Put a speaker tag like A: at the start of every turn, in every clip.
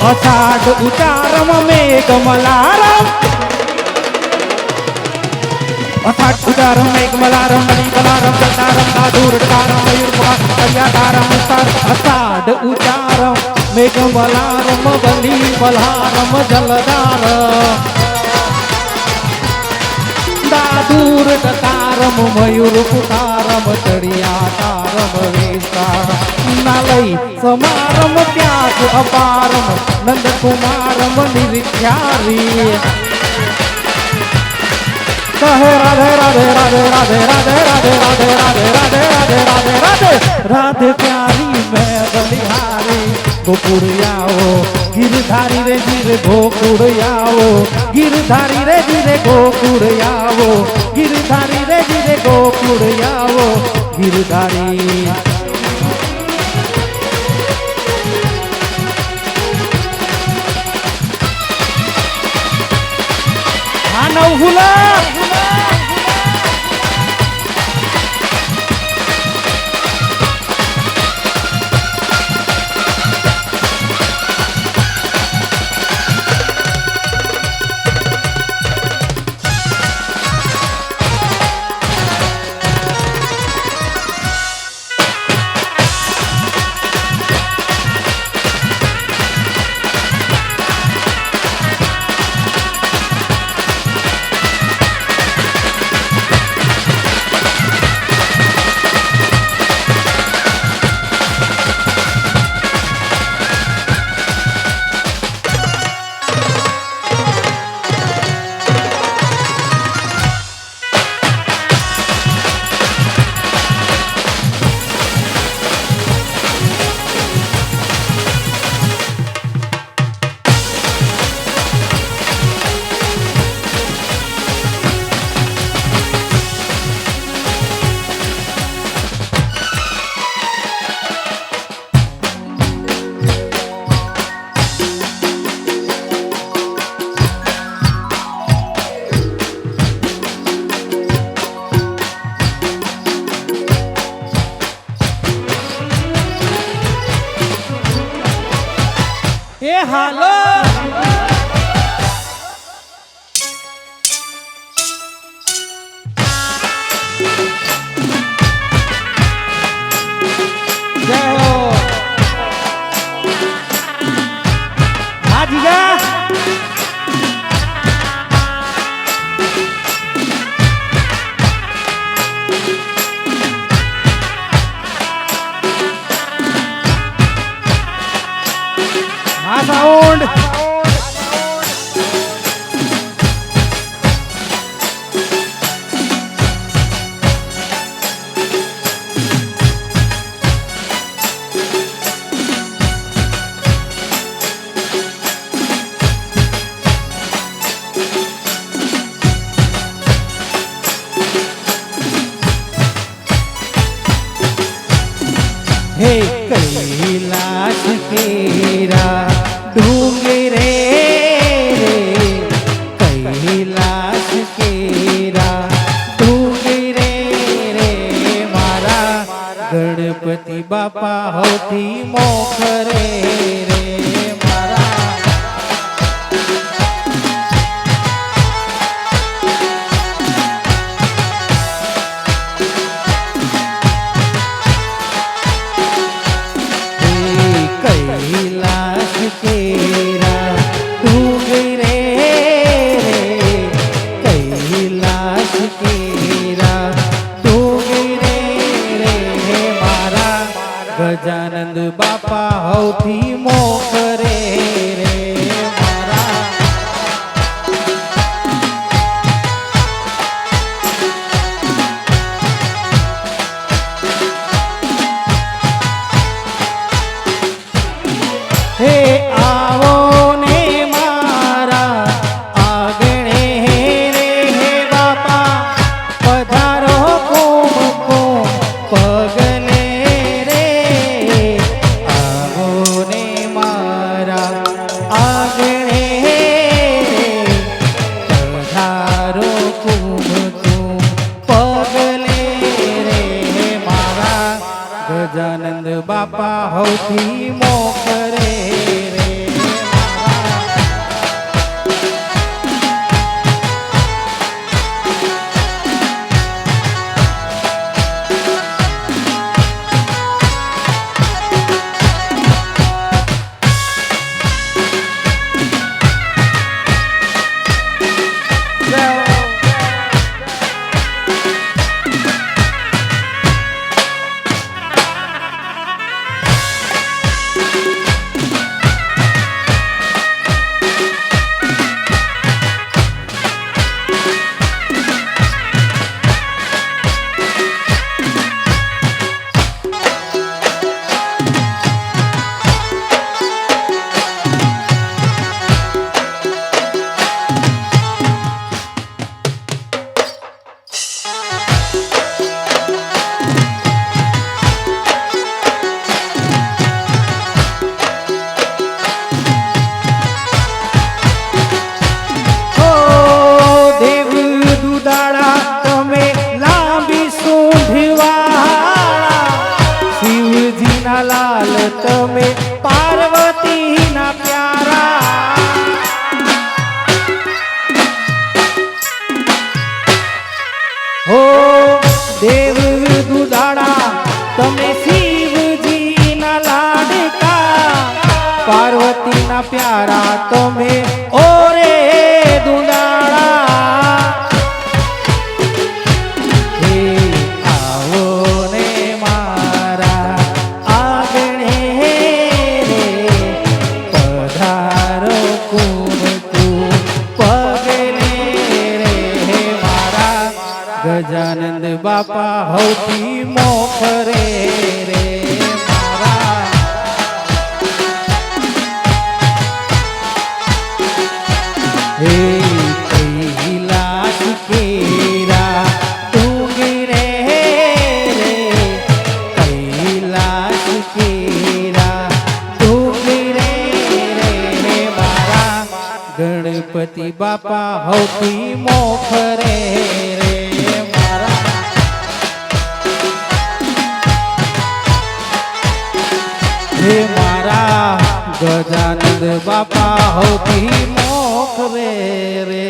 A: अषाढ़ उतारम मेघ मलारम अषाढ़ उतारम मेघ मलारम मणि मलारम जलतारम दादूर तारम मयूर तारम अषाढ़ उतारम मेघ मलारम बली मलारम जलदार दादूर तारम मयूर पुतारम चढ़िया तारम विस्तार नालय समारम त्याग अपारम नंद कुमारम निर्चारी कहे राधे राधे राधे राधे राधे राधे राधे राधे राधे राधे राधे राधे राधे प्यारी मैं बलिहारी गोकुड़ आओ गिरधारी रे धीरे गोकुड़ आओ गिरधारी रे धीरे गोकुड़ आओ गिरधारी रे धीरे गोकुड़ आओ गिरधारी नवहुला हालो जय हो हाजिया साउंड हे कैलाश केरा ढूंगे रे कैलाश केरा ढूंगे रे मारा गणपति बापा होती मोखरे रे मारा कैलाश केरा ढूंगे रे कैलाश केरा ढूंगे रे मारा गजानंद बापा होती मोखरे रे मारा હે આવો ને મારા આગણે રે હે બાપા પધારો કુમકુમ પગલે રે આવો ને મારા આગણે પધારો કુમકુમ પગલે રે મારા ગજાનંદ બાપા હૌથી મોખરે રે લાલ તમે પાર્વતી ના પ્યારા હો દેવ દુદાડા તમે શિવજી ના લાડકા પાર્વતી ના પ્યારા તમે ઓરે દુદાડા હે આવો ને મારા આગણે રે પધારો કુમકુમ પગલે રે મારા ગજાનંદ બાપા હૌથી મોખરે રે મારા હે કૈલાસ કેરા ડુંગી રે કૈલાસ કેરા ડુંગી રે મારા ગણપતિ બાપા હૌથી મોખરે રે મારા હે મારા ગજાનંદ બાપા હૌથી મોખરે રે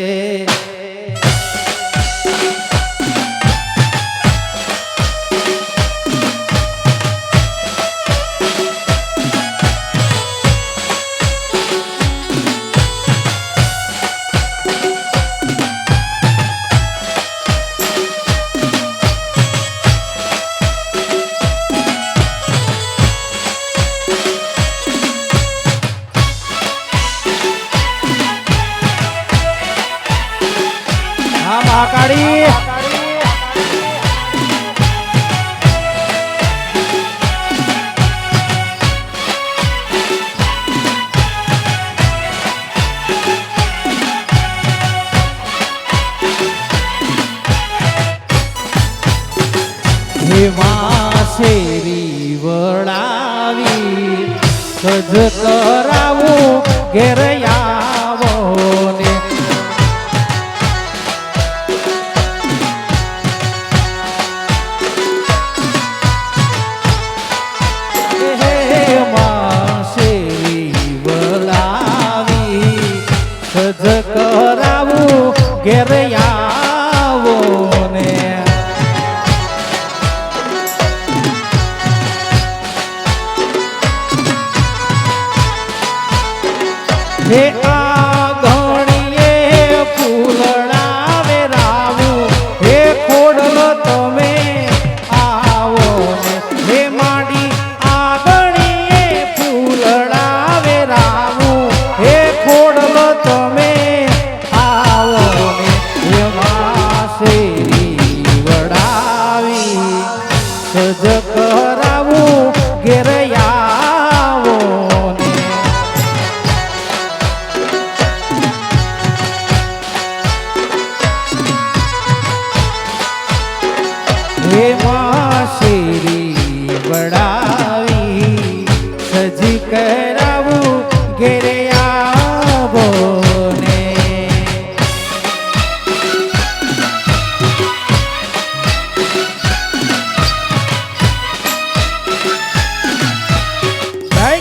A: હા મહાકાળી હે વાસેરી વડાવી સજ કરાવું ઘેર આવો ને સજ કરાવું ઘેર આવો ને હે આંગણીએ ફૂલડા વેરાવું હે ખોડલો તમે આવો ને હે માડી આંગણીએ ફૂલડા વેરાવું હે ખોડલો તમે આવો ને હે વાસેરી વડાવી સજ કરાવું ઘેર આવો ને સજી કરાવું ઘેરે આવો ને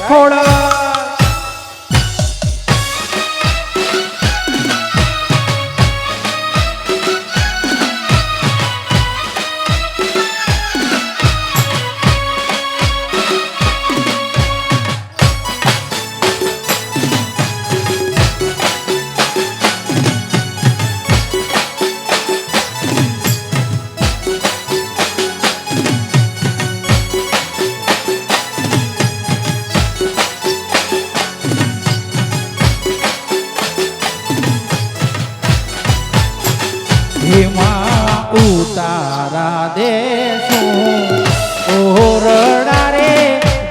A: ખોડા હેમાં ઉતારા દેશું ઓરડા રે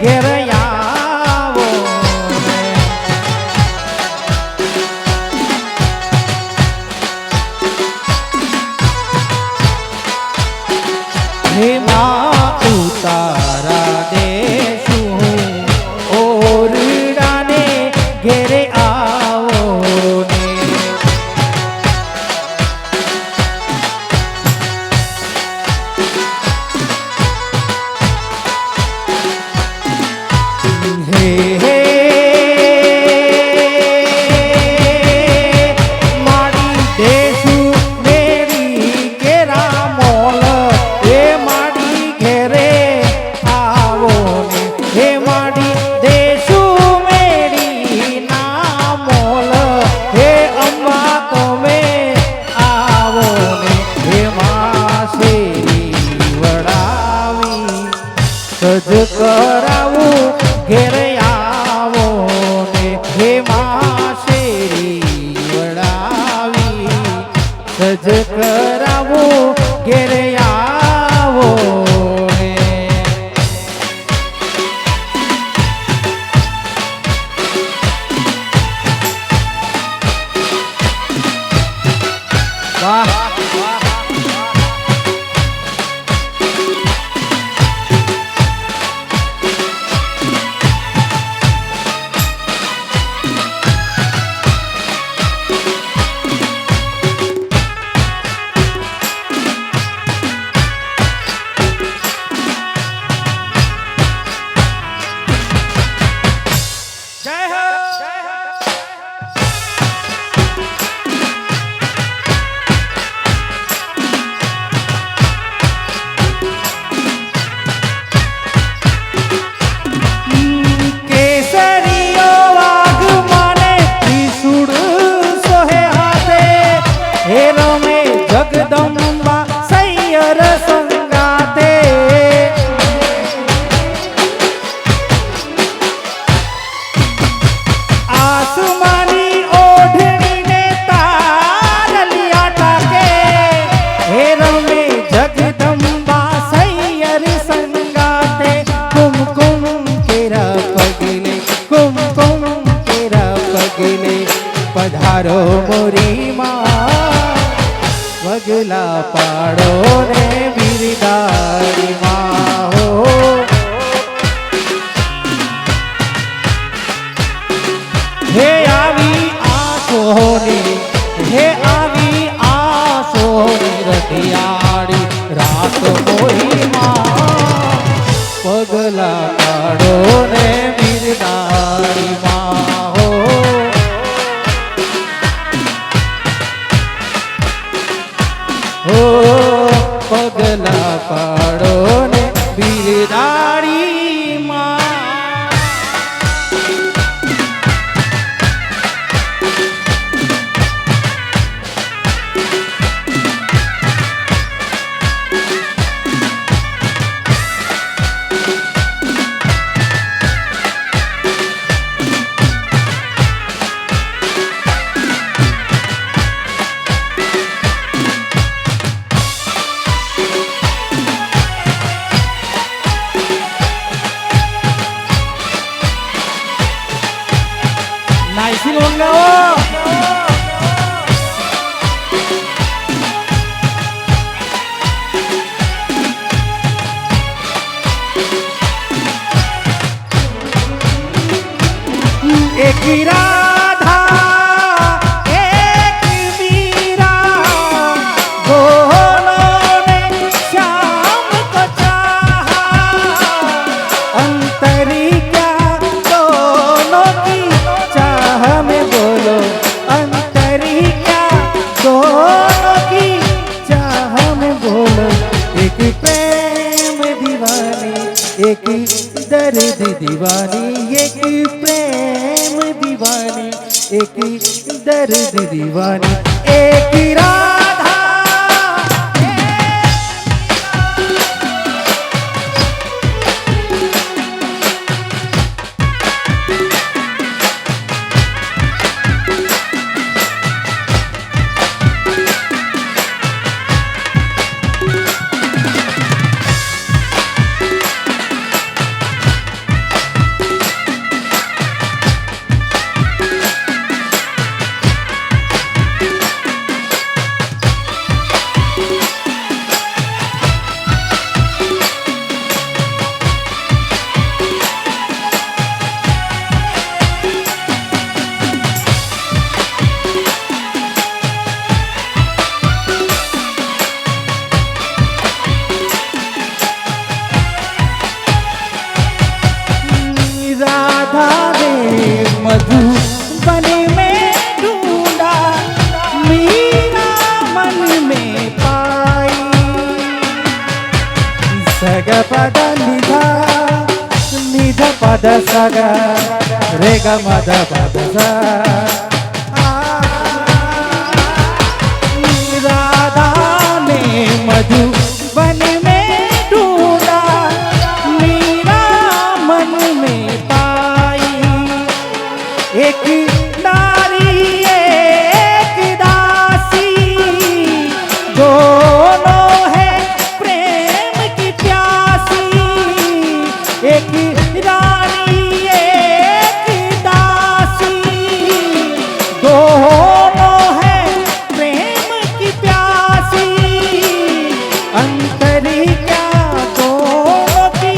A: ઘેર આવો હેમાં ઉતારા દેશું ઓરડા ને ઘેરે આવો સજ કરાવું ઘેરે આવો ને હેમાં શેરી વડાવી સજ કરાવું ઘેરે આવો ને વાહ જગદંબા સૈયર સંગાતે આસમાની ઓઢણીને તારલિયા ટાકે હે રમે જગદંબા સૈયર સંગાતે કુમકુમ કેરા પગલે કુમકુમ કેરા પગલે પધારો મોરી માં પગલા પાડો ને બિરદારી માં હો હે આવી આસોની હે આવી આસોની રતિયાળી રાત મોરી માં પગલા પાડો ને બિરદારી માં હો પગલા પાડો ને બિરદારી માં Naisil Wangawa. राधा एक मीरा, दोनों ने श्याम को चाहा। अंतरी क्या दोनों की चाह में बोलो, अंतरी क्या दोनों की चाह में बोलो। एक प्रेम दीवानी, एक दर्द दीवानी, एक प्रेम दीवानी, एक दर्द दीवानी, एक राधा मधुबन में ढूंढा, मीरा मन में पाई। सग पद निधा, निध पद सग, रे ग मद पद सा। राधा ने मधुबन में ढूंढा, मीरा मन में पाई। एक नारी एक दासी, दोनों है प्रेम की प्यासी। एक रानी एक दासी, दोनों है प्रेम की प्यासी। अंतरी क्या दोनों की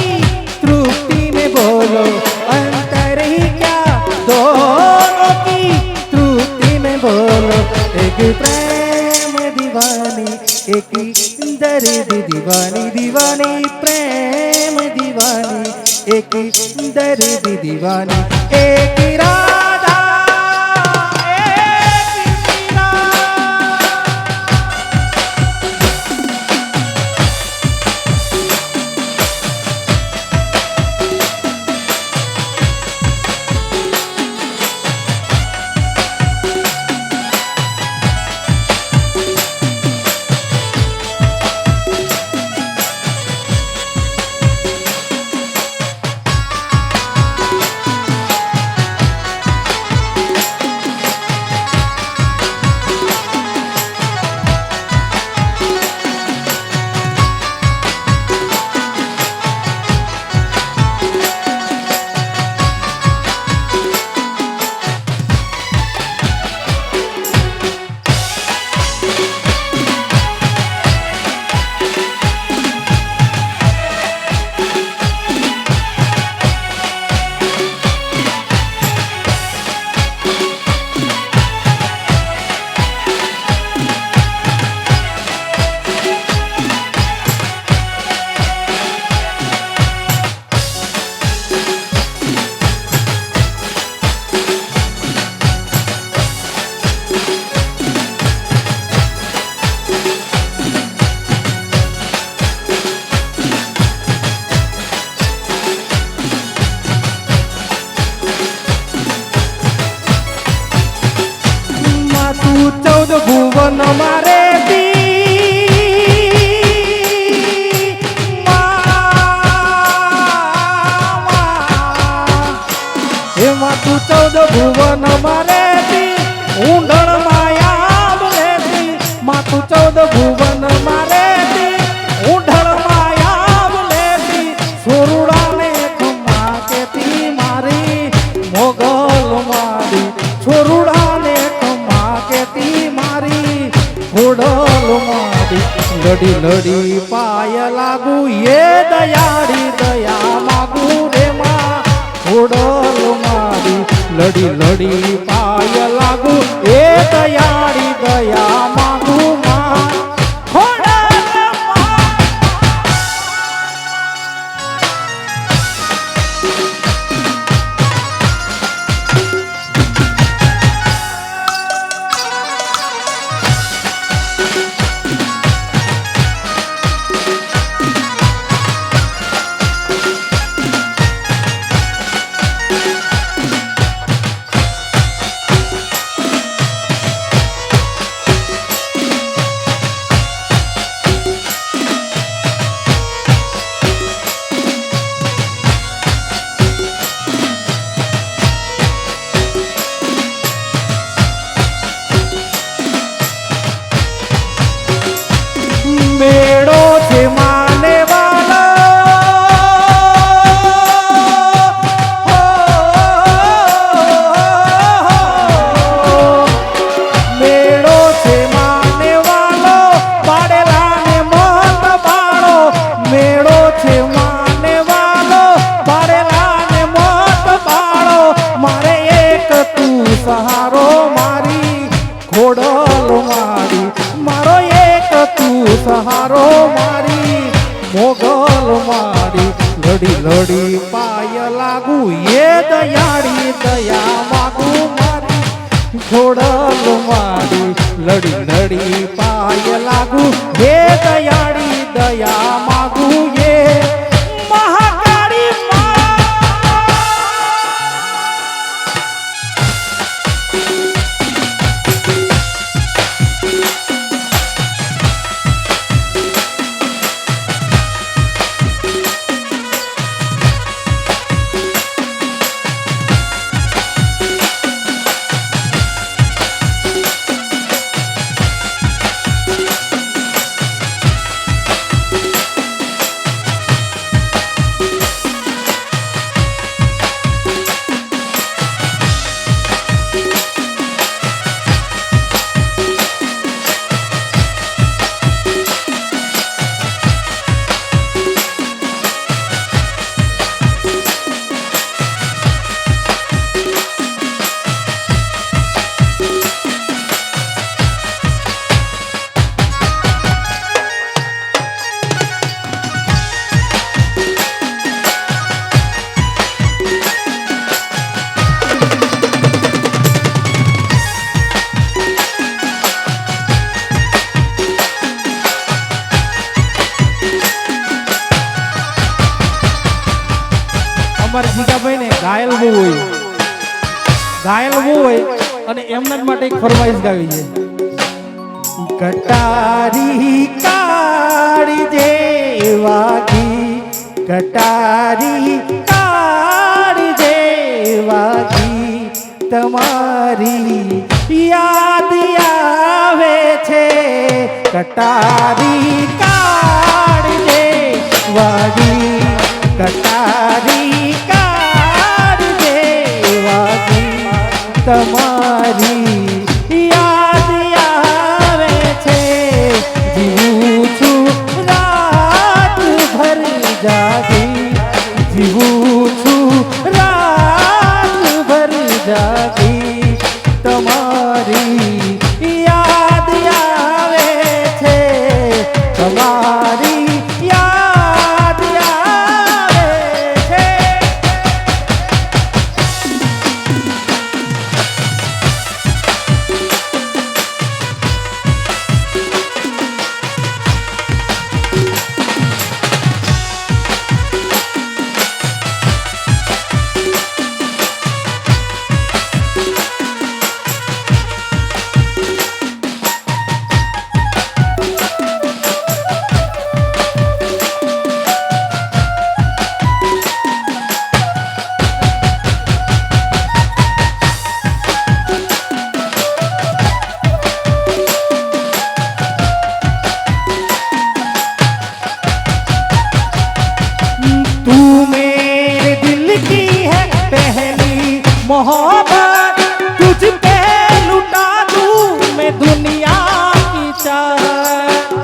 A: तृप्ति में बोलो, अंतरी क्या दोनों की तृप्ति में बोलो। एक प्रेम दीवानी, एक दर्द दीवानी, दीवानी प्रेम दीवानी, एक दर्द दीवानी, एक राधा एक मीरा। ભુવન મારે એમાં તું 14 ભુવન મારે ઊંડણ માયા લેતી માં તું 14 ભુવન મારે ઊંડણ માયા લેતી છોરુડાને ખમા કેતી મારી મોગલ મારી છોરુડાને ખમા કેતી મારી ઘોડલ મારી લડી લડી પાય લાગુ એ દયાળી દયા માગુ રે માં ઘોડલ મારી લડી લડી પાય લાગુ એ દયાળી દયા માંગુ માં ખોડલ માં મેળો છે માને વાલો મેળો છે માને વાલો પાડેલા ને મત બાળો મેળો છે માને વાલો પાડેલા ને મત બાળો મારે એક તું સહારો મારી ખોડલ મારી મારો એક તું સહારો મારી મોગલ મારી લડી લડી પાય લાગુ એ દયાળી દયા માગુ મારી ખોડલ મારી લડી લડી પાય લાગુ એ દયાળી દયા માગુ એ મહાકાળી અમારા જીગાભાઈ ને ઘાયલ બહુ હોય અને એમના જ માટે એક ફરમાઈશ ગાવી છે કટારી કાળી જેવાગી કટારી કાળી જેવાગી તમારી યાદ આવે છે કટારી કાળી જેવાગી કટારી કાળી જેવાગી તમારી યાદ આવે છે જીવું છું રાત ભર જાગી જીવું છું રાત ભર જાગી તમારી યાદ આવે છે તમારી યાદ આવે છે मोहब्बत तुझ पे लुटा दूं मैं दुनिया की चाहत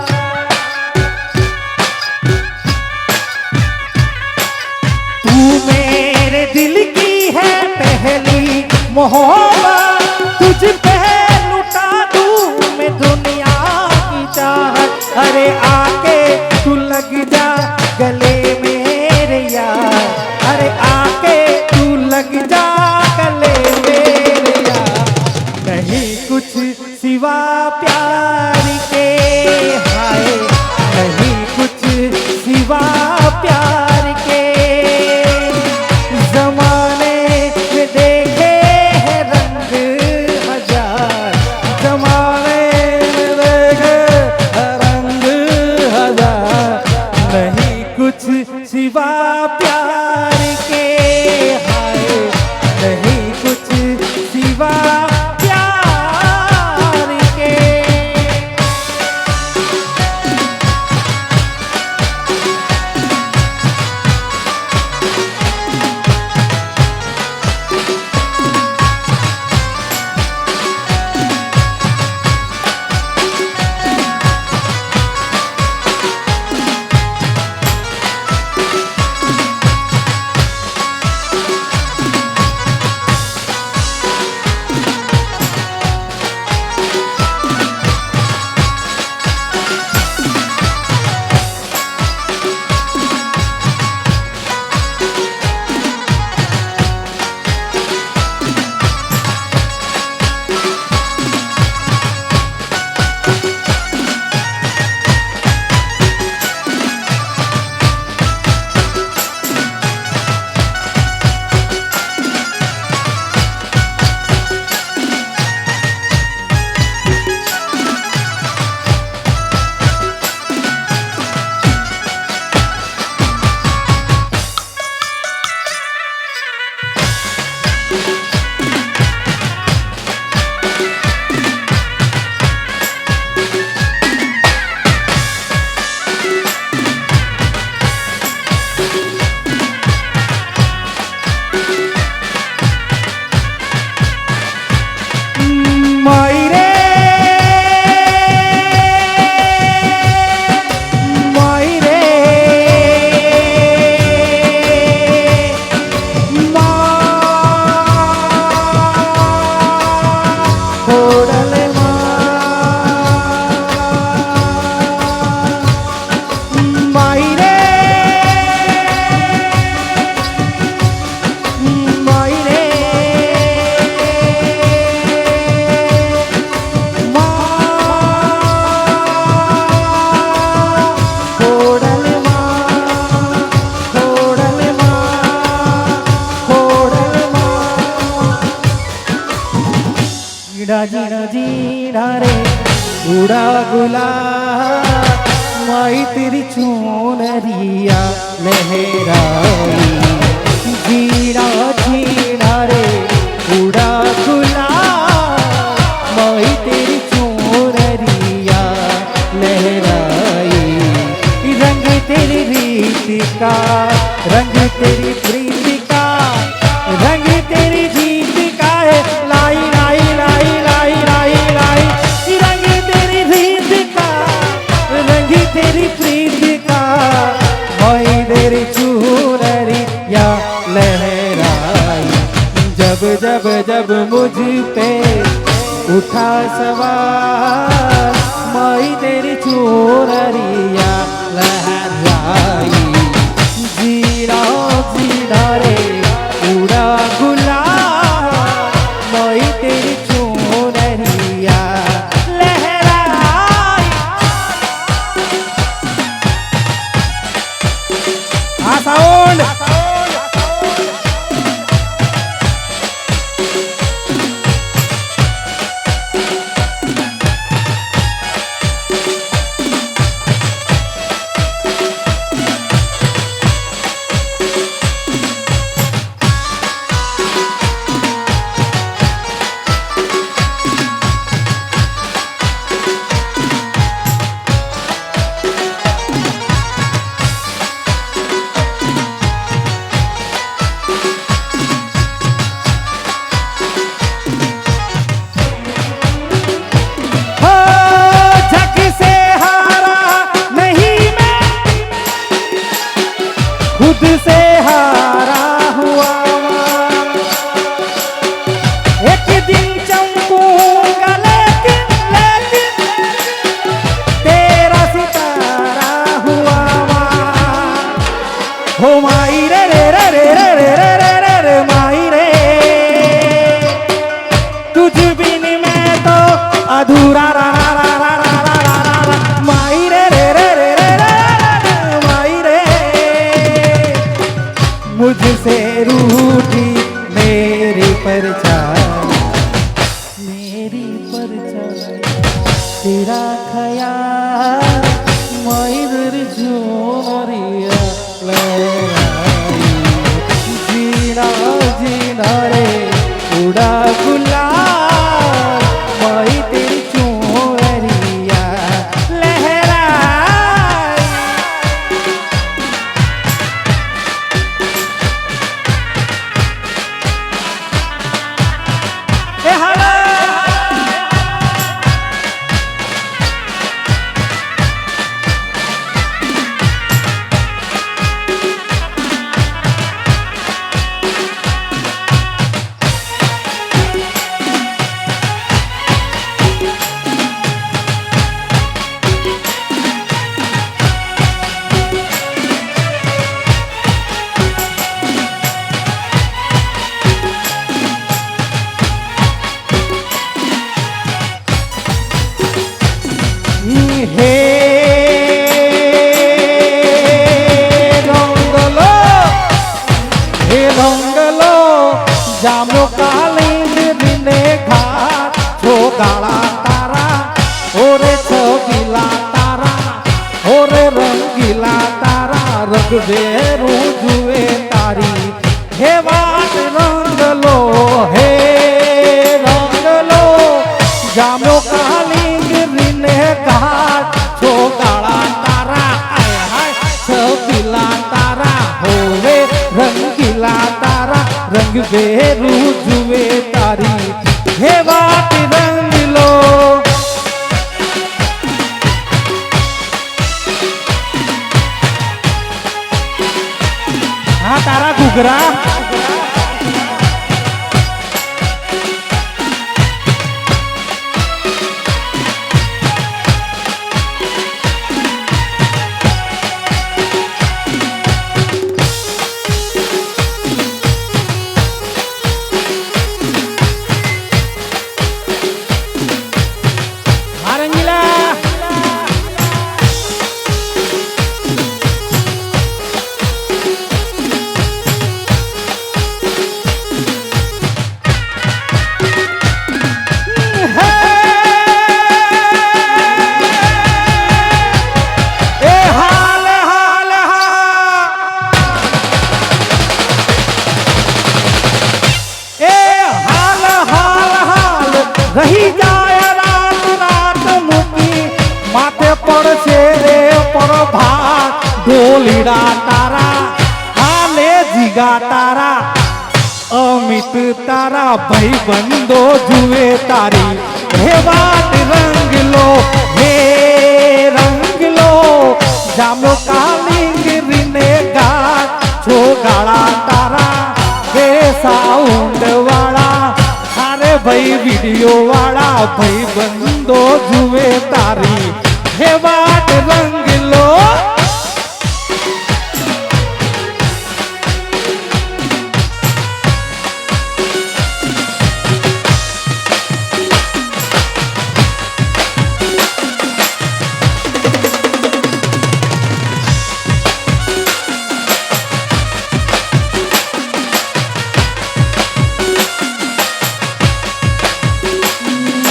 A: तू मेरे दिल की है पहली मोहब्बत तुझ पे लुटा दूं मैं दुनिया की चाहत। अरे आके तू लग जा गले मेरे यार, अरे आके तू लग जा गले मेरे यार। नहीं कुछ सिवा प्यार के, हाय नहीं कुछ सिवा प्यार के। जमाने में देखे हैं रंग हजार, जमाने में देखे हैं रंग हजार। नहीं कुछ सिवा प्यार के, हाय नहीं कुछ सिवा प्यार के। जीना जीना रे उड़ा गुलाब, माई तेरी चुनरिया लहराई। जीना जीना रे उड़ा गुलाब, माई तेरी चुनरिया लहराई। रंग तेरी रीत का, रंग तेरी प्रीति का, रंग तेरी जीत का है। लाई लाई लाई लाई लाई लाई, रंग तेरी रीत का, रंग तेरी प्रीति का, मोई तेरी चुनरिया लहराई। जब जब जब मुझ पे उठा सवार, मोई तेरी चुनरिया लहराई। जीना जीना रे उड़ा गुलाब, मोई तेरी चुनरिया लहराई। हाँ साउंड अधूरा रा रा रा रा रा रा रा रा रा माई रे रे रे रे रे रे माई रे मुझसे रूठी मेरी परछाई तेरा ख्याल मयूर जोरिया लहराई जीना जीना रे उड़ा गुलाल मई तेरी चोरिया लहराई ए हाला हे रंगलो जामो कालिंग दिने घाट छोगाड़ा तारा ओरे छबीला तारा ओरे रंगीला तारा रंग बेरू जुए तारी हे वाट रंगलो हे रंगलो जामो कालिंग दिने घाट छोगाड़ा तारा आय हाय छबीला तारा होवे रंगीला तारा रंग बेरू जुए तारी हे बात रंग लो हाँ तारा घुघरा रही जाए रात रात मुकी माथे पर से रे पर भात डोलीड़ा तारा हाले जिगा तारा अमित तारा भाई बंदो जुए तारी हे बात रंग लो हे रंग लो जामो कालिंग रिने गाट छोगाड़ा तारा हे साउंड वाला भाई वीडियो वाला भाई बंदो जुए तारी हे बात रंग लो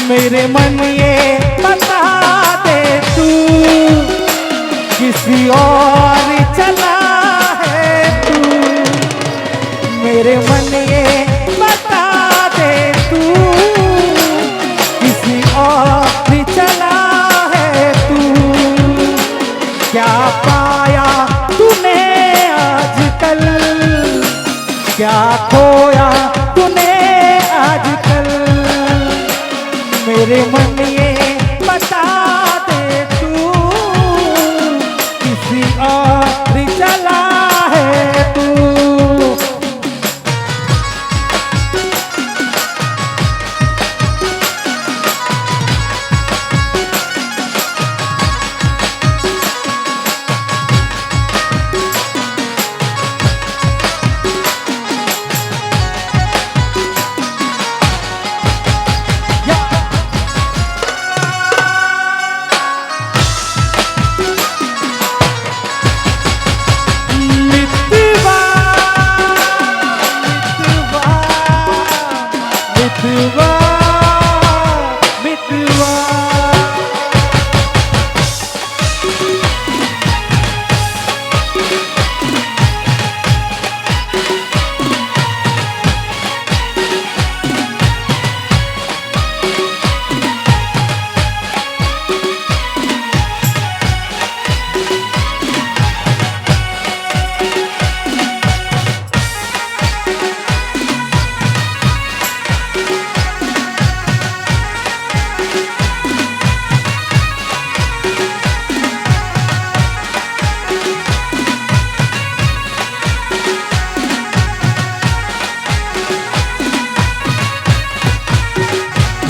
A: मेरे मन ये बता दे तू किसी और चला है तू मेरे मन ये बता दे तू किसी और चला है तू क्या पाया तूने आजकल क्या खोया तूने आजकल मेरे मन ये बता दे तू किसी और चला है तू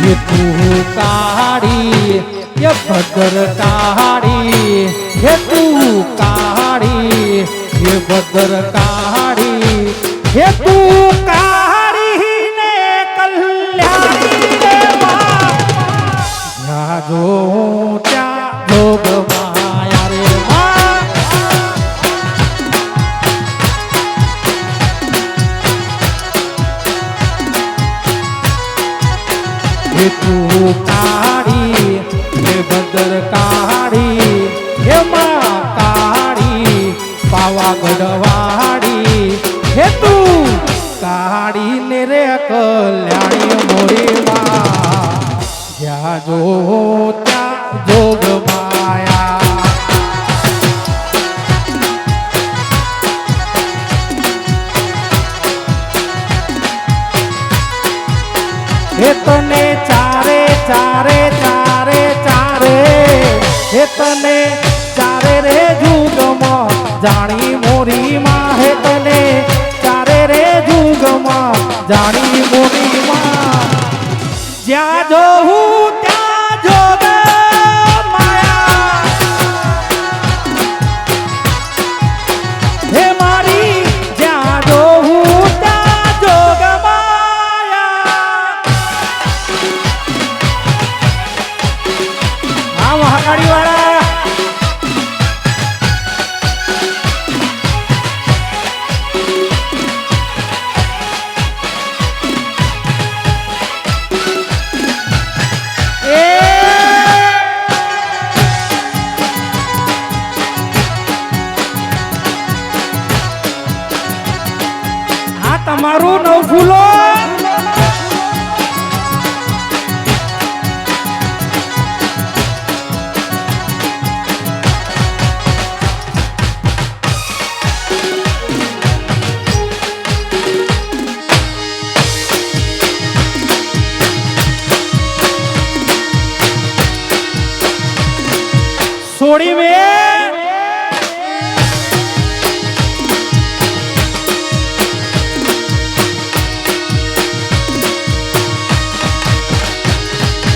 A: ये तू काड़ी ये भद्र काड़ी ये तू काड़ी ये भद्र काड़ी ये तू काड़ी ने कल्याणी देवा या जो त्या जोग माया रे ये तू काड़ी ये भद्र काड़ी ये माँ काड़ी पावागढ़वाड़ी ये तू काड़ी ने रे कल्याणी मोरी माँ या जो त्या जोग माया हे तने चारे चारे चारे चारे हे तने चारे रे जुगमा जानी मोरी माँ हे तने चारे रे जुगमा जानी मोरी माँ ज्या जो हूँ त्या जोग माया हे मारी ज्या जो हूँ त्या जोग माया हाँ महाकाड़ी वाला તમારું નવ ફૂલો છોડી મેં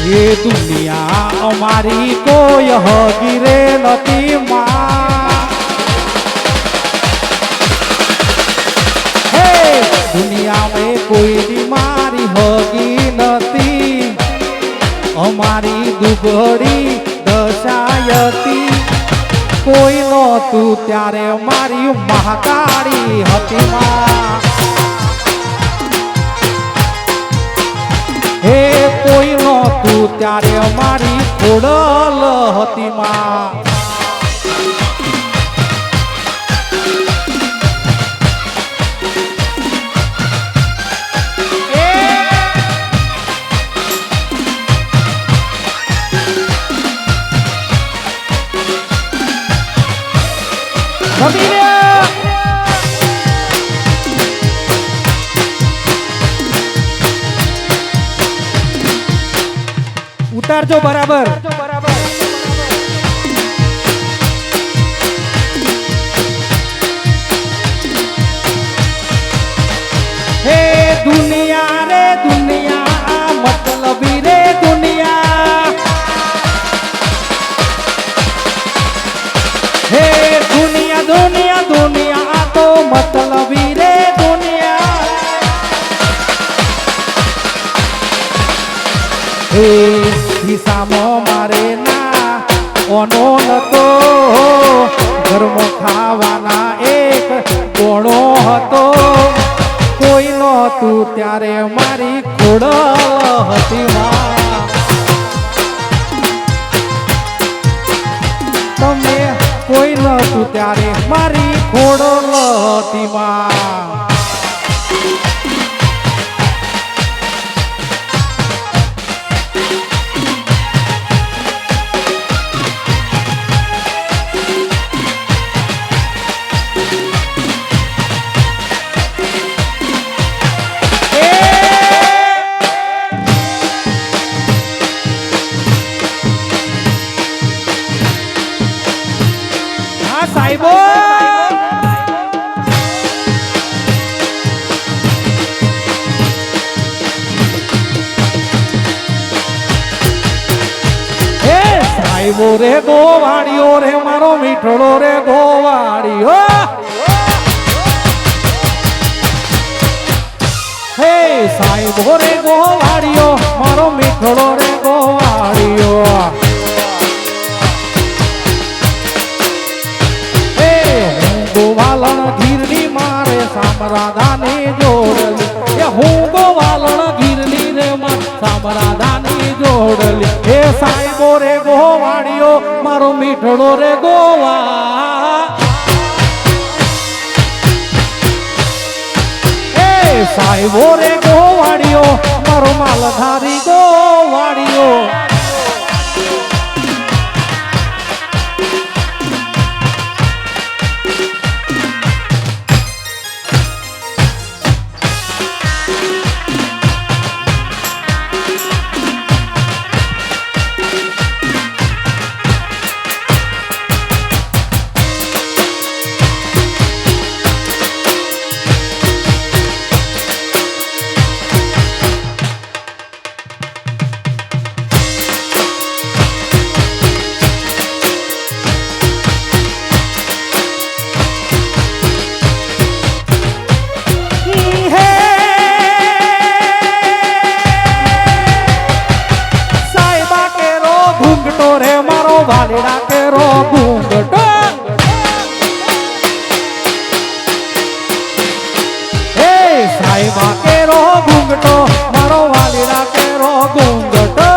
A: ये दुनिया हमारी कोई हगिरे नती माँ हे दुनिया में कोई बीमारी होगी नती हमारी दुबड़ी दशायती कोई नतु त्यारे हमारी महाकाड़ी हती माँ हे कोई नतु त्यारे हमारी खोडल हती माँ उतारजो बराबर हे दुनिया रे दुनिया मतलबी रे दुनिया हे दुनिया दुनिया दुनिया तो मतलबी रे दुनिया हे ખિસ્સામાં મારે ના ઓનો નતો ઘરમાં ખાવાના એક કોણો હતો કોઈ નહોતું ત્યારે મારી ખોડલ હતી માં તમે કોઈ નહોતું ત્યારે મારી ખોડલ હતી માં સાહેબો સાહેબો રે ગોવાળિયો રે મારો મીઠડો રે ગોવાળિયો હે સાહેબો રે ગોવાળિયો મારો મીઠડો રે ગોવાળિયો હે હું ગોવાલણ ગીરની મારે સામરાદાની જોડલી હું ગોવાલણ ગીરની રે સામરાદાની જોડલી હે સાહેબો રે ગોવાળિયો મારો મીઠડો રે ગોવા હે સાહેબો રે ગોવાળિયો મારો માલધારી ગોવાળિયો વાલીડા કેરો ઘૂંઘટો હે સાહેબા કેરો ઘૂંઘટો મારો વાલીડા કેરો ઘૂંઘટો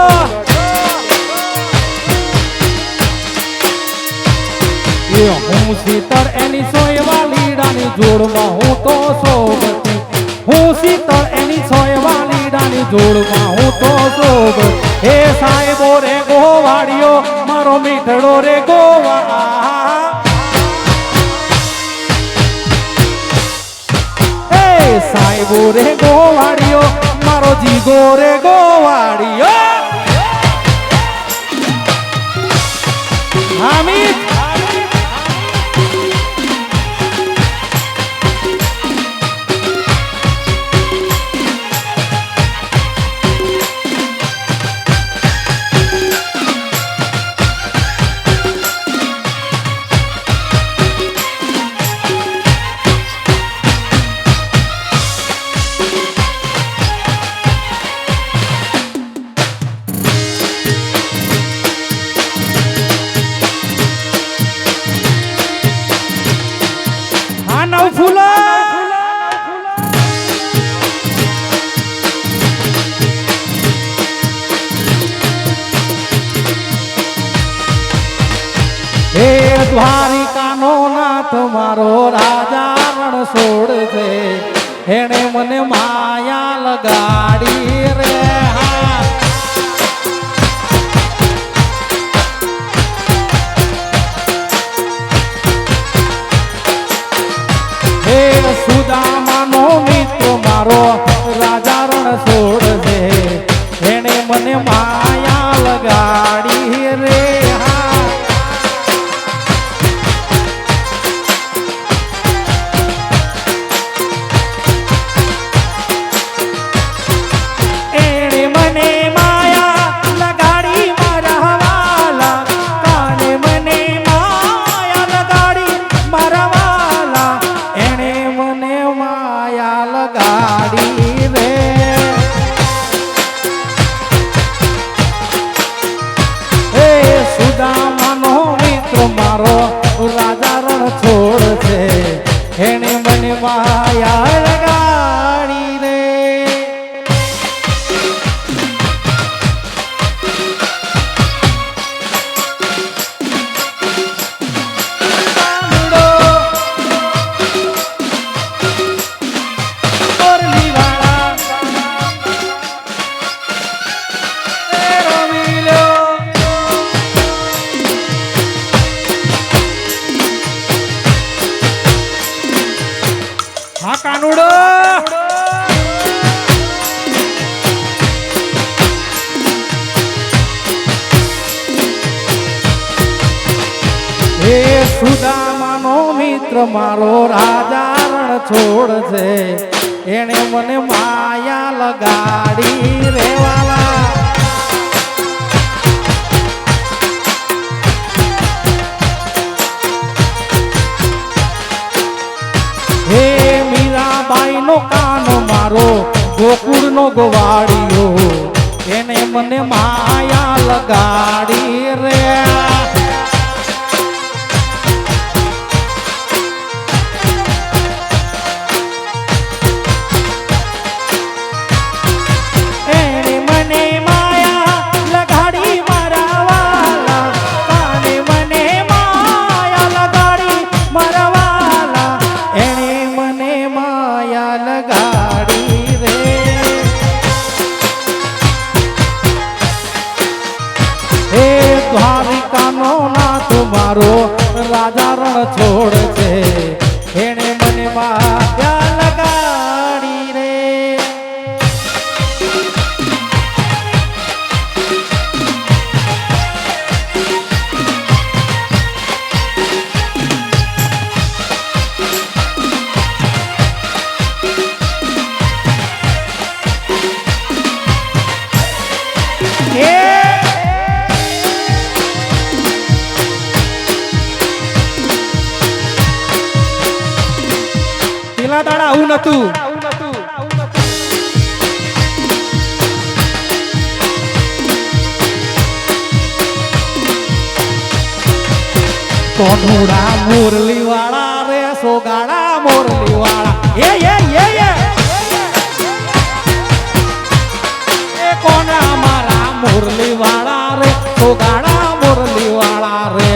A: એ હું શીતળ એની સોય વાલીડાની જોડમાં હું તો સોગતી હું શીતળ એની સોય વાલીડાની જોડમાં હું તો સોગતી હે સાહેબો રે ગોવાળિયો મારો મીઠડો રે ગોવા હે સાહેબો રે ગોવાળિયો મારો જીગો રે ગોવાળિયો હામિદ હે દ્વારિકાનો નાથ મારો રાજા રણ છોડ છે એને મને માયા લગાડી રે હે સુદામાનો મિત્ર મારો રાજા રણ છોડ છે એને મને માયા લગાડી રે મારો રાજા રણ છોડ છે એને મને માયા લગાડી રે કાનુડો હે સુદામાનો મિત્ર મારો રાજા રણ છોડ છે એને મને માયા લગાડી રેવાલા મારો ગોકુળનો ગોવાળિયો એને મને માયા લગાડી રે એને મને માયા લગાડી મારા વાલા કાને મને માયા લગાડી મારા વાલા એને મને માયા લગાડી રે હે દ્વારિકાનો નાથ મારો રાજા રણ છોડ છે એને મને માયા લગાડી રે પેલા દાડા આવું નતું કોનુડા મુરલી વાળા રે સોગાડા મુરલી વાળા એ કોના મારા મુરલી વાળા રે સોગાડા મુરલી વાળા રે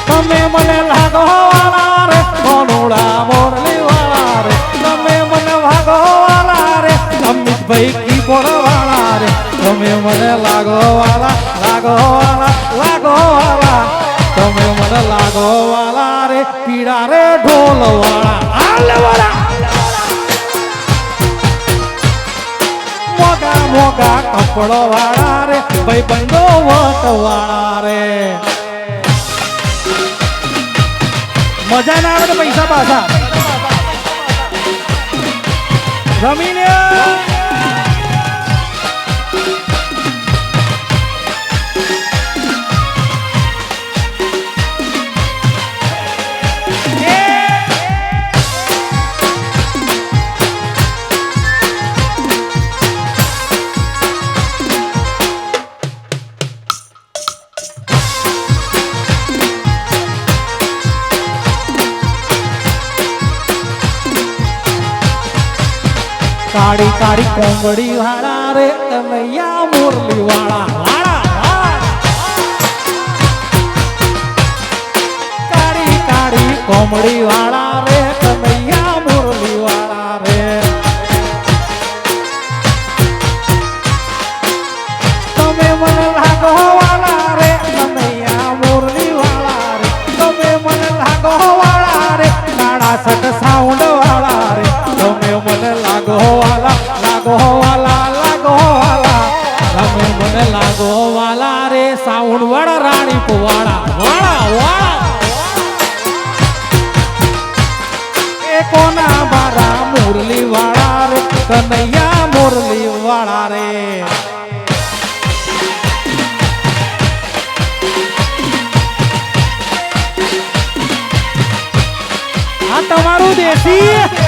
A: તમે મને લાગો વાળા રે કોનુડા મુરલી વાળા રે તમે મને ભાગો વાળા રે અમિતભાઈ કીબોર્ડ વાળા રે તમે મને લાગો વાળા તમે મને લાગો વાળા રે પીડા રે ઢોલ વાળા આલે વાળા મોગા મોગા કપડો વાળા રે ભાઈ બંધો વટ વાળા રે મજા ના આવે તો પૈસા પાછા રમીને કાળી કાળી કોંબડી વાળા રે કનૈયા મુરલી વાળા કાળી કાળી કોંબડી વાળા રે કનૈયા મુરલી વાળા રે તમે મને લાગો વાળા રે કનૈયા મુરલી વાળા રે તમે મને લાગો વાળા રે નાડા સટ સાઉન્ડ વાળા રે તમે મને લાગો વાલા તમે મને લાગો વાલા રે સાઉન્ડ વાળા રાણી વાળા એ કોના મારા મુરલી વાળા રે કનૈયા મુરલી વાળા રે આ તમારું દેશી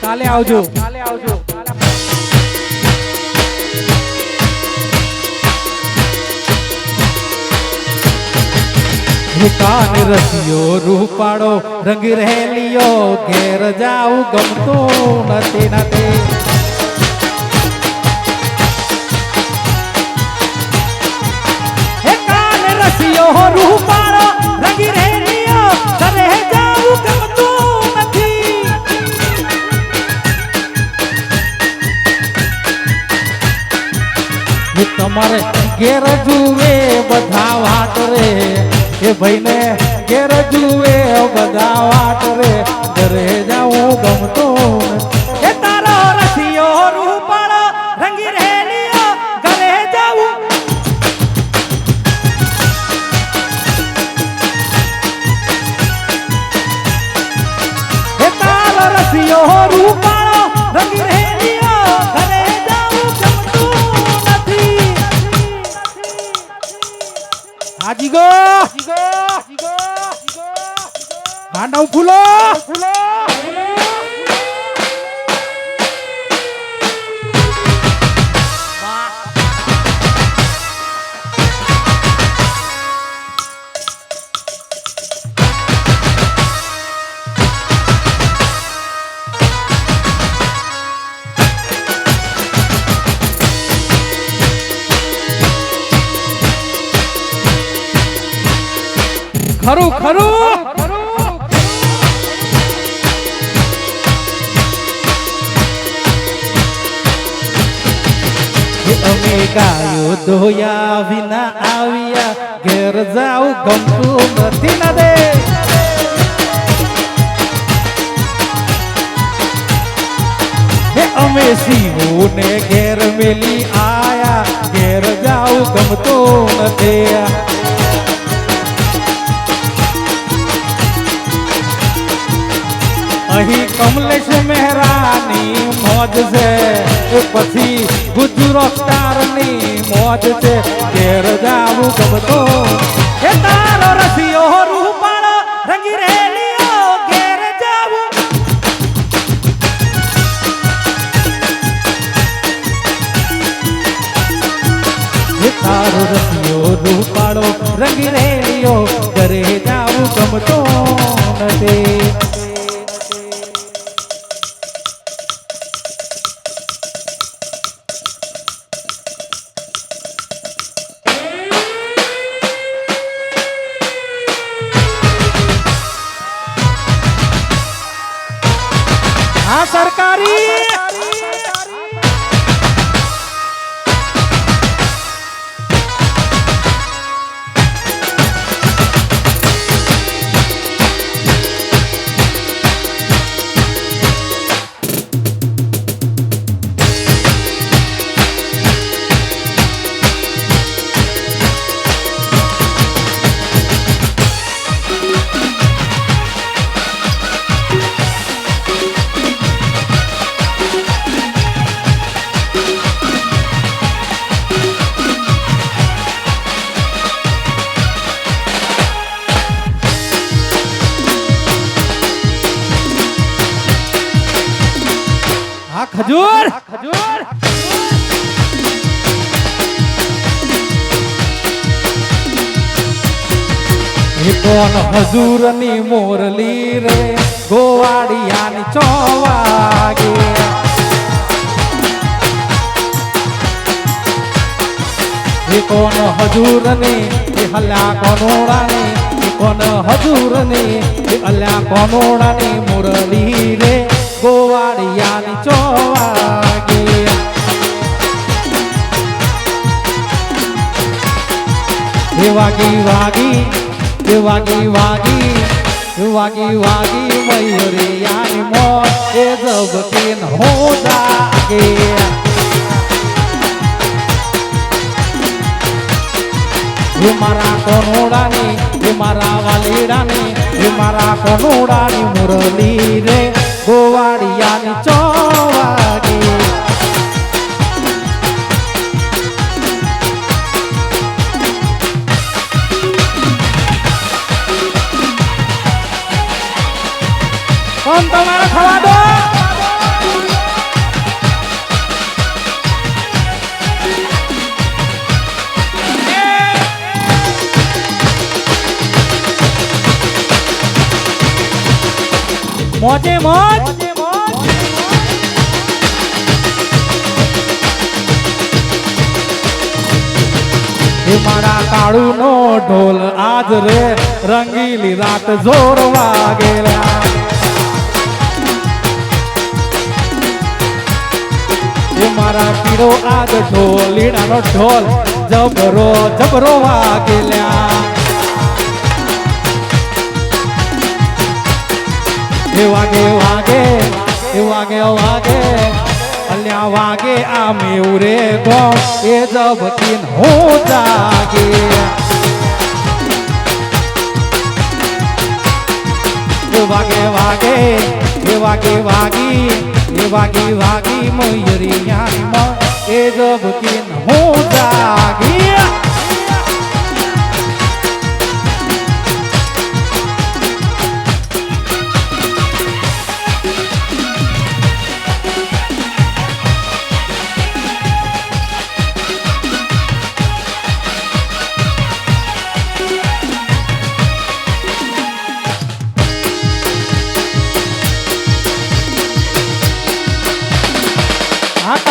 A: કાલે આવજો કાન રસિયો રૂપાળો રંગ રહેલિયો ઘેર જાઉં ગમતું નથી ભાઈને ઘેર જુએ બધા વાટ રે ઘરે જાવું ગમતું એ તારો રસિયો રૂપાળો રંગી રેલીઓ ઘરે જાવું એ તારો રસિયો રૂપાળો રંગી રેલીઓ ઘરે જાવું ગમતું નથી હાજી ગો માંડવ ફૂલો ખરું ખરું અમે ગાયો ધોયા વિના આવ્યા ઘેર જાઉં ગમતું નથી ના દે અમે શિવને ઘેર મેલી આયા ઘેર જાઉં ગમતું નથી અહીં કમલેશ મહેરાની મોજ છે પછી ગુજરાતની મોજ છે ઘેર જાવું ગમતો એ તારો રસિયો રૂપાળો રંગી રેલીઓ ઘેર જાવું એ તારો રસિયો રૂપાળો રંગી રેલીઓ ઘરે જાવું ગમતો નથી सरकारी खजूर खजूर कोन हजूरनी मोरली रे गोवाड़ियानी चौवागे कोन हजूरनी हल्या कोनोड़ानी कोन हजूरनी हल्या कोनोड़ानी मोरली रे गोवाड़ियानी चौवागे वागी वागी वागी वागी वागी वागी मयूरी यानी मौत ए जब किन हो जागे ये मारा कोनोड़ानी ये मारा वालीड़ानी ये मारा कोनोड़ानी मुरली रे गोवाड़ियानी चौवागी कौन तुम्हारा खवा दो मोजे मोज मारा काळू नो ढोल आज रे रंगीली रात जोर वागेला मारा पीड़ो आज ढोलीना नो ढोल जबरो जबरो वागेल्या વાગે વાગે એ વાગે વાગે અલ્યા વાગે આ મેઉરે ગો એ જબકીન હું જાગે વાગે વાગે એ વાગે વાગી એ વાગી વાગી મયુરિયા એ જબકીન હું જાગી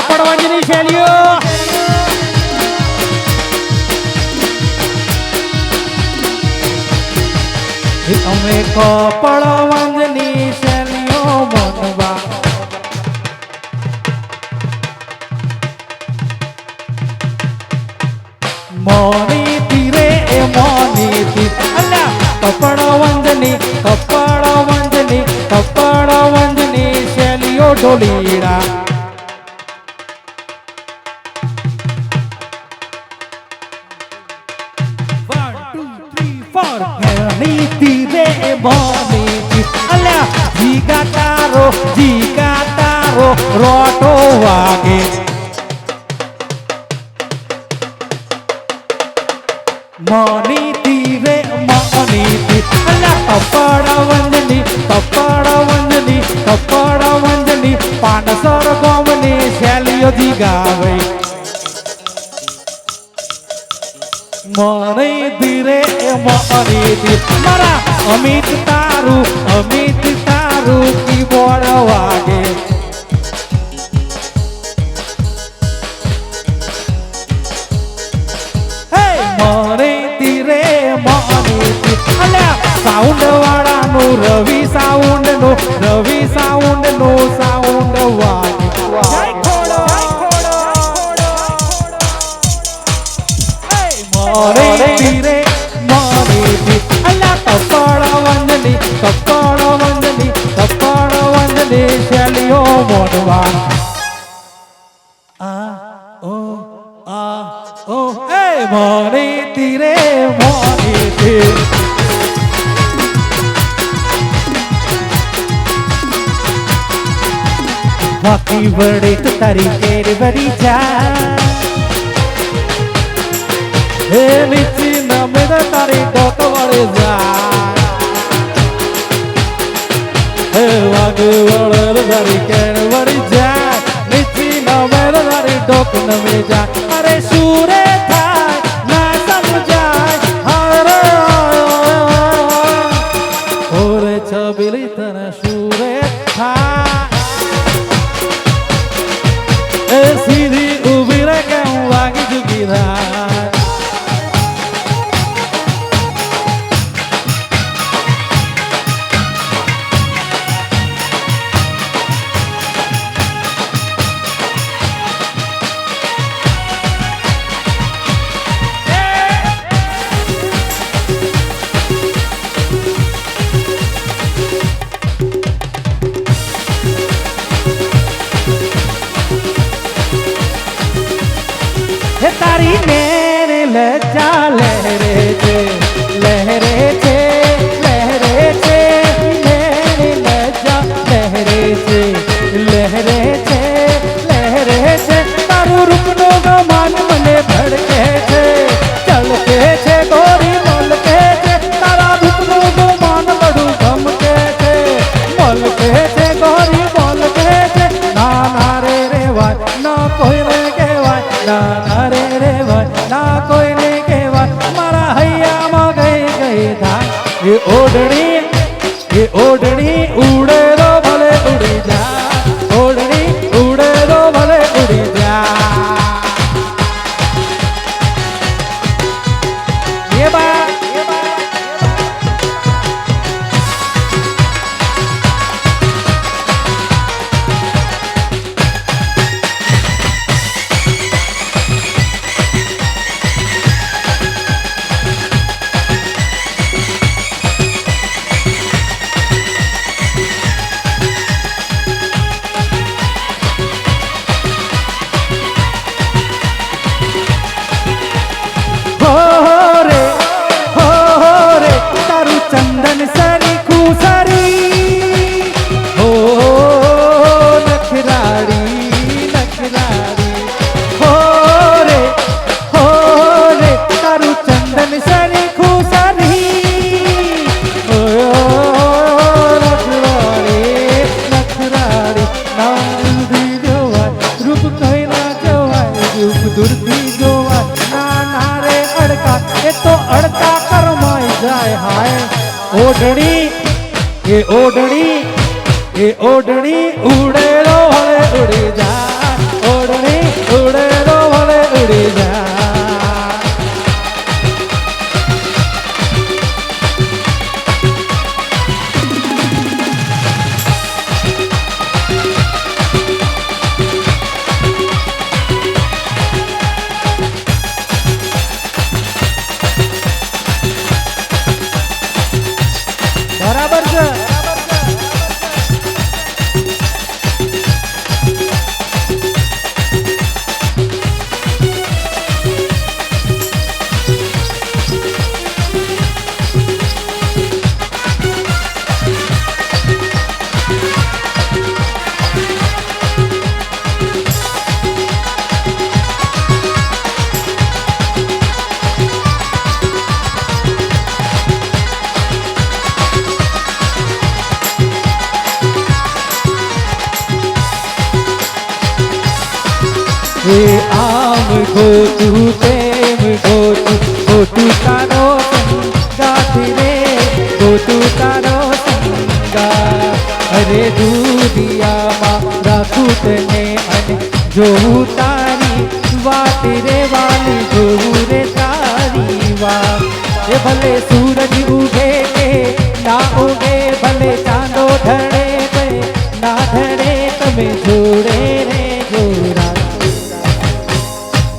A: કપડવંજની શૈલીઓ અમે કપડવંજની શૈલીઓ બનવા મોનીતી રે એ મોનીતી અલ્યા કપડવંજની શૈલીઓ ઢોલીડા નીતિ રે બોની અલ્યા જીગા તારો રોટો વાગે મોનીતિ રે મોનીતિ અલ્યા કપડવંજની પાનસર ગોમની શૈલીઓ જીગાવે મને ધીરે મને મારા અમિત તારું કીબોર્ડ વાગે મને ધીરે મને અલ્યા સાઉન્ડ વાળાનું રવિ સાઉન્ડ નું સાઉન્ડ વાગે ધીરે મોરી અલ્લા કપડવંજની શૈલીઓ મોડવા એ મોરી ધીરે મોરી બાકી વડે તો તારી કેર ભરી જા હે નીચી નમે તારી ડોક વળે જા હે વાગે વળે તારી કેર વળી જા નીચી નમે તારી ડોક નમે જા અરે સુરે થાય ના સમજાય હરે ઓરે છબીલી તને સુરે થાય એ સીધી ઊભી રે કે હું વાગી ચૂકી થાય તારી મેરે લજા લહેરે છે લહેરે છે મેરે લજા લહેરે છે તારું રૂપનો ગમાન મને ભડકે છે ચલકે છે ગોરી મલકે છે તારા રૂપનો ગમાન બડું ગમકે છે મલકે છે ગોરી મલકે છે ના ના રે રેવાય ના કોઈ રે કહેવાય ના રે ના કોઈને કહેવાય મારા હૈયામાં ગઈ થાય એ ઓઢણી ઉડે તો ભલે ઉડી જા ઓઢણી ઉડે તો ભલે ઉડી જા એ બા જાય હાય ઓઢણી એ ઓઢણી ઉડેલો હળે ઉડી જા ઓઢણી ઉડેલો હળે ઉડી જા બરાબર છે આમ ગોતું તેમ ગોતું તારો સંગાથી રે ગોતું તારો સંગા અરે દુનિયામાં રાખું તને અને જોવું તારી વાત રે વાલી જોવું રે તારી વાત એ ભલે સૂરજ ઉગે કે ના ઉગે ભલે ચાંદો ઢળે કે ના ઢળે તમે જોડે રે જોરા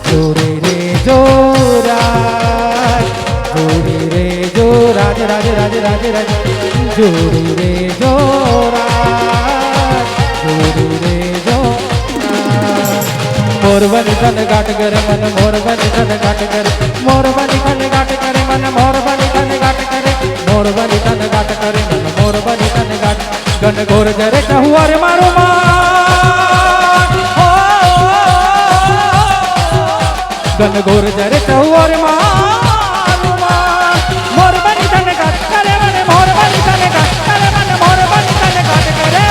A: જોડે રે જોરા જોડે રે જોરા રાજ રાજ રાજ રાજ જોડે રે જોરા જોડે રે જોરા મોરબની તન ગાટ કરે મન મોરબની તન ગાટ કરે મોરબની તન ગાટ કરે મન મોરબની તન ગાટ કરે મોરબની તન ગાટ કરે મન મોરબની તન ગાટ ગન ગોર જરે કહું મારો માં ગન ગોર જરે કહું મારો માં મોરબની તન ગાટ કરે મને મોરબની તન ગાટ કરે મને મોરબની તન ગાટ કરે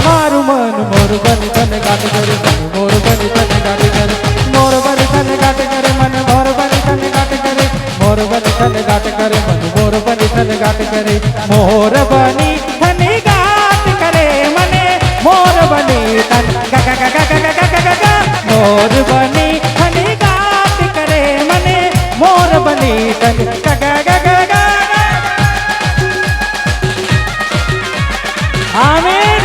A: મારું મન મોરબની તન ગાટ કરે મોરબની તન ગાટ કરે મોરબની તન ગાટ કરે મને મોરબની તન ગાટ કરે મોરબની તન ગાટ કરે મને મોરબની તન ગાટ કરે મોરબની તન ગાટ કરે મને મોરબની તન ગા ગા ગા ગા ગા ગા ગા મોરબની તન ગાટ કરે મને મોરબની તન ગા ગા ગા ગા ગા આમીન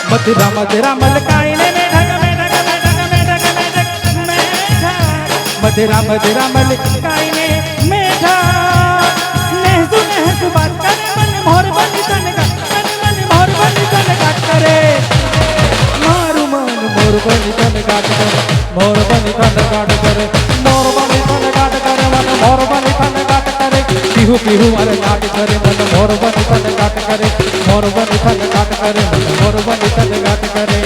A: મધુરા મધુરા મલકાઈને મધુરા મધુરા મલકાઈને મેઠા નેહસુ નેહસુ બાત કરે મને મોરબની તન ગાટ કરે મને મોરબની તન ગાટ કરે મારું મન મોરબની તન ગાટ કરે મોરબની તન ગાટ કરે મોરબની તન ગાટ કરે મને મોરબની તન ગાટ કરે પીહુ પીહુ મારે ગાટ કરે મને મોરબની તન ગાટ કરે મોરબની તન ગાટ કરે મને મોરબની તન ગાટ કરે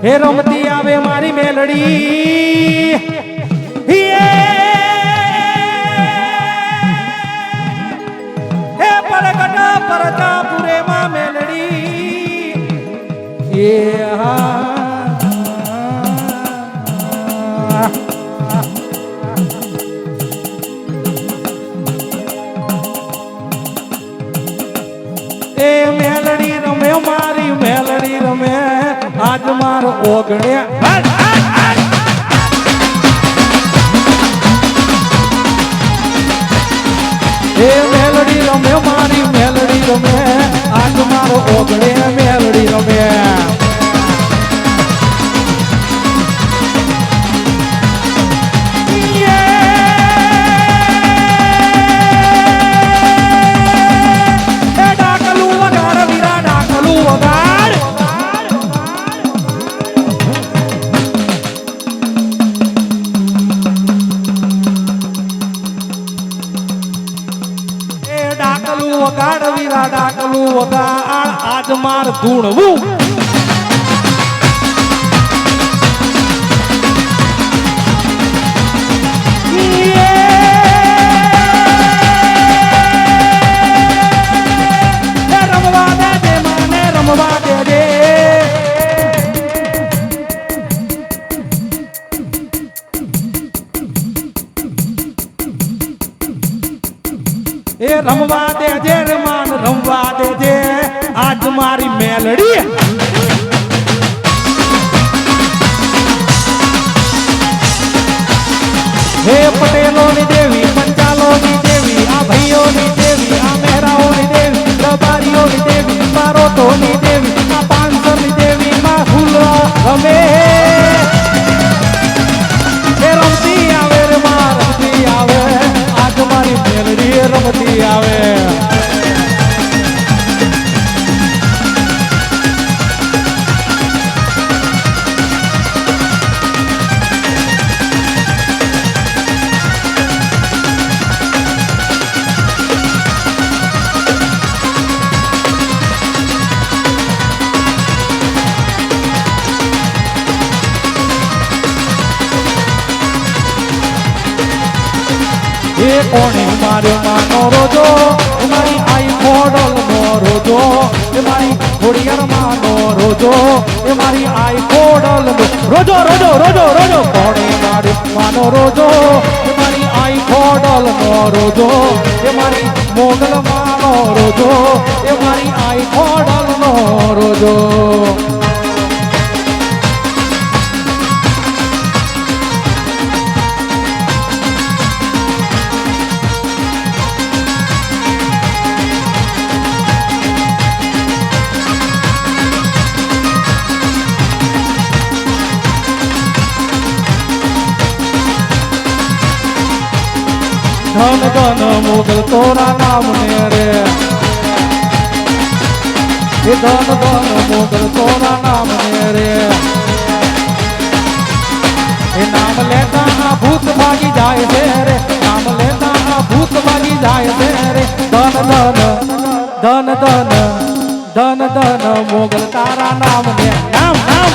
A: હે રમતી આવે મારી મેલડી હે પરગટા પરજા પુરે માં મેલડી એ મેલડી રમે મારી મેલડી રમે આજ મારો ઓગણે એ મેલડી રમે મારી મેલડી રમે આજ મારો ઓગણે મેલડી રમે વગાડ વીરા ડાકલું વગાડ આજ માર ધૂણવું રમવા દે દે મને રમવા દે દે એ રમવા દેજે રે માન રમવા દેજે આજ મારી મેલડી હે પટેલોની દેવી પંચાલોની દેવી આ ભાઈઓની દેવી આ મહેરાઓની દેવી રબારીઓની દેવી મારોટોની દેવી આ પાંચસોની દેવી માં ફૂલ રમે એ રમતી આવે રે માં રમતી આવે આજ મારી મેલડી રમતી આવે એ કોણે માર્યો માનો રોજો એ મારી આઈ મોડલ નો રોજો એ મારી ઘોડિયાર માનો રોજો એ મારી આઈ મોડલ નો રોજો રોજો રોજો રોજો કોણે માર્યો માનો રોજો એ મારી આઈ મોડલ નો રોજો એ મારી મોગલ માનો રોજો એ મારી આઈ મોડલ નો રોજો ધન ધન મોગલ તોરા નામ ને રે એ ધન ધન મોગલ તોરા નામ ને રે એ નામ લેતા આ ભૂત ભાગી જાય છે રે નામ લેતા આ ભૂત ભાગી જાય છે રે ધન ધન ધન ધન ધન ધન મોગલ તારા નામ ને નામ નામ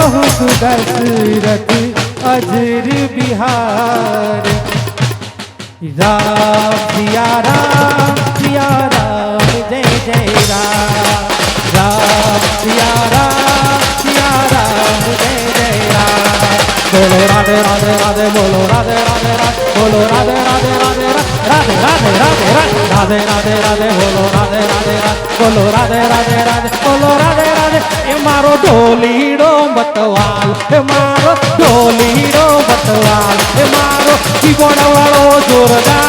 A: बहुत दशरथ अजर बिहार राम सिया राम जय जय राम राम सिया राम जय जय राम बोलो राधे राधे राधे बोलो राधे राधे राधे बोलो राधे राधे राधे राधे राधे राधे राधे राधे राधे बोलो राधे राधे राधे बोलो राधे राधे राधे बोलो राधे राधे ए मारो ढोलीड़ो मतवाल ए मारो ढोलीड़ो मतवाल ए मारो जीवन वालो जोरदार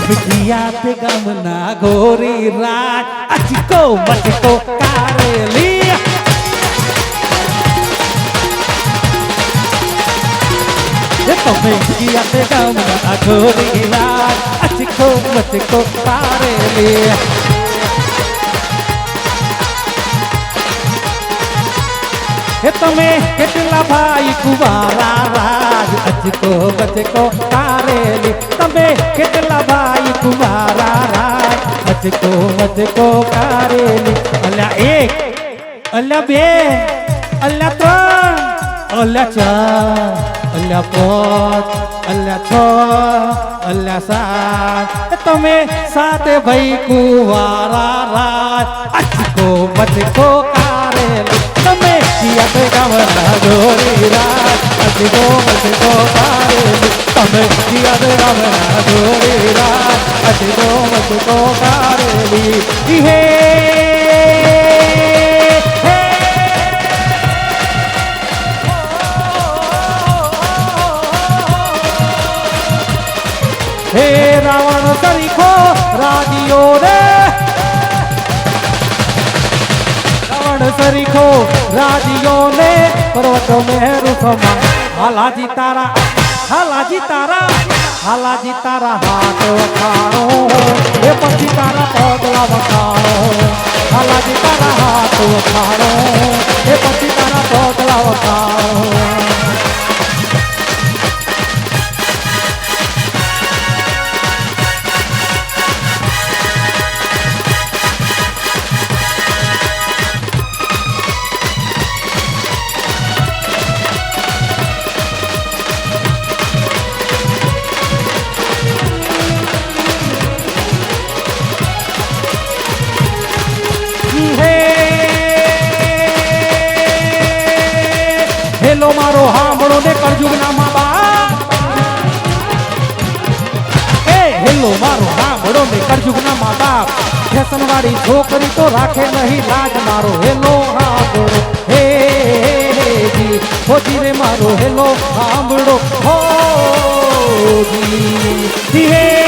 A: बिटिया पे गमना गोरी रात अचको मचको कारेली तो बिटिया पे गमना गोरी रात अचको मचको कारेली તમે કેટલા ભાઈ કુવારા રાજ અચકો બચકો કારેલી તમે કેટલા ભાઈ કુવારા રાજ અચકો બચકો કારેલી અલ્યા એક અલ્યા બે અલ્યા ત્રણ અલ્યા ચાર અલ્યા પાંચ અલ્યા છ અલ્યા સાત તમે સાતે ભાઈ કુવારા રાજ અચકો બચકો કારેલી તમે किया पे गमना गोरी रात अचको मचको कारेली તમે किया पे गमना गोरी रात अचको मचको कारेली हे हे रावण सरीखो राजियो रे सरीखो राजियों ने पर्वतों में रुसमा हालाजी तारा हालाजी तारा हालाजी तारा हाथ वखाणो ये पक्षी तारा पगला वखाणो हालाजी तारा हाथ वखाणो ये पक्षी तारा पगला वखाणो હેલો મારો હાંભળો ને કરજુગ ના મા બાપ એ હેલો મારો હાંભળો ને કરજુગ ના મા બાપ ફેશન વાળી છોકરી તો રાખે નહીં લાજ મારો હેલો હાંભળો હે જી હોજી રે મારો હેલો હાંભળો હો જી હે